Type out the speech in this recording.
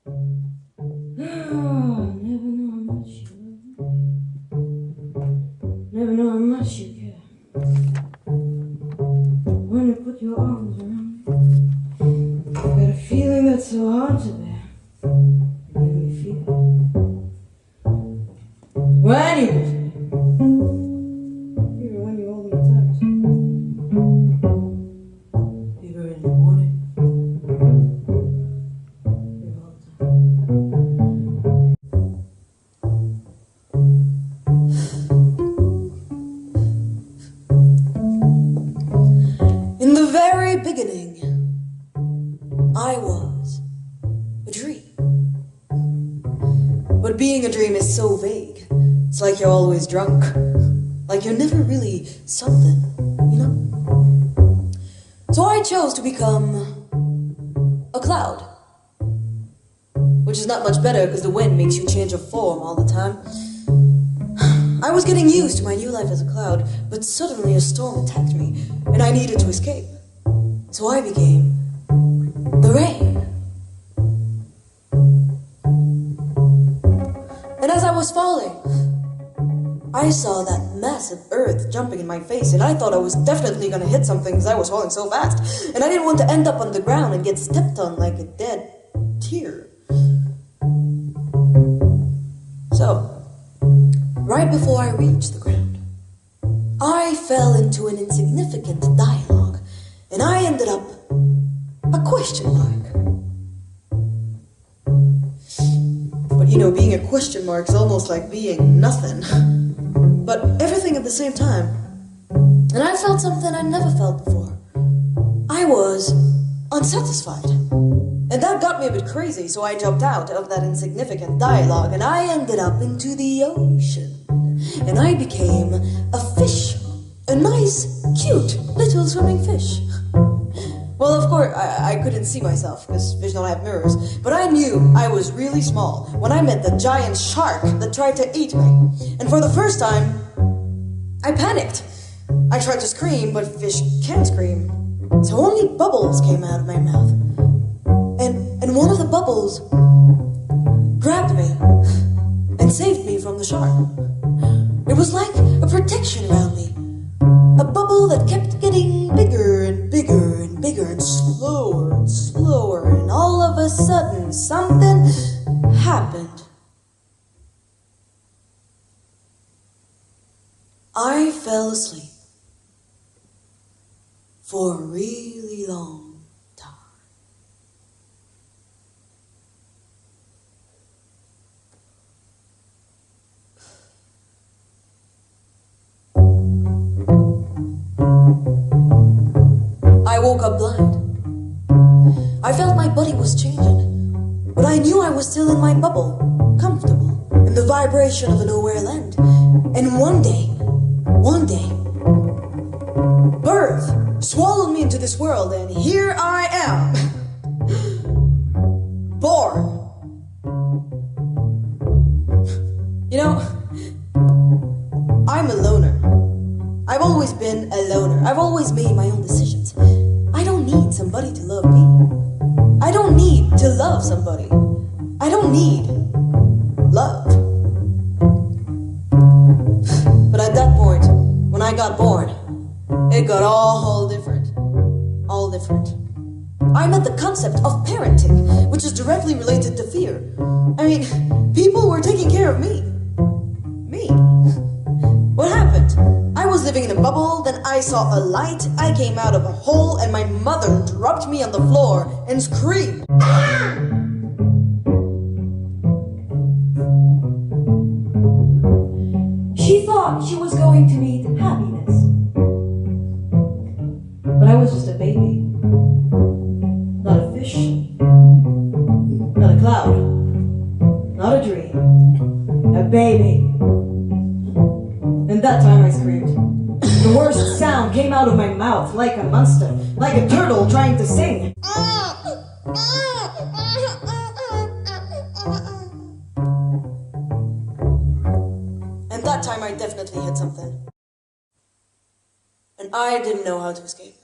Never know how much you love me. Never know how much you care. When you put your arms around me, I got a feeling that's so hard to bear. You make me feel. When you kiss me, even when you hold me tight, fever in the morning, fever all the time. In the very beginning, I was a dream. But being a dream is so vague. It's like you're always drunk. Like you're never really something, you know? So I chose to become a cloud. Which is not much better because the wind makes you change your form all the time. I was getting used to my new life as a cloud, but suddenly a storm attacked me, and I needed to escape. So I became the rain. And as I was falling, I saw that massive earth jumping in my face, and I thought I was definitely gonna hit something because I was falling so fast, and I didn't want to end up on the ground and get stepped on like a dead deer. So, right before I reached the ground, I fell into an insignificant dialogue, and I ended up a question mark. But you know, being a question mark is almost like being nothing, but everything at the same time. And I felt something I never felt before. I was unsatisfied. And that got me a bit crazy, so I jumped out of that insignificant dialogue, and I ended up into the ocean. And I became a fish. A nice, cute, little swimming fish. Well, of course, I couldn't see myself, because fish don't have mirrors, but I knew I was really small when I met the giant shark that tried to eat me. And for the first time, I panicked. I tried to scream, but fish can't scream. So only bubbles came out of my mouth. And one of the bubbles grabbed me and saved me from the shark. It was like a protection around me. A bubble that kept getting bigger and bigger and bigger and slower and slower, and all of a sudden something happened. I fell asleep for a really long time. I woke up blind. I felt my body was changing, but I knew I was still in my bubble, comfortable, in the vibration of a nowhere land. And one day, birth swallowed me into this world, and here I am, born. You know, I'm a loner. I've always been a loner. I've always made my own decisions. I don't need somebody to love me. I don't need to love somebody. I don't need love. But at that point, when I got born, it got all different. All different. I met the concept of parenting, which is directly related to fear. I mean, people were taking care of me. Me. What happened? I was living in a bubble, then I saw a light, I came out of a hole, and my mother dropped me on the floor and screamed. She thought she was going to meet happiness. But I was just a baby. Not a fish. Not a cloud. Not a dream. A baby. And that time I screamed. The worst sound came out of my mouth, like a monster, like a turtle trying to sing. And that time I definitely hit something. And I didn't know how to escape.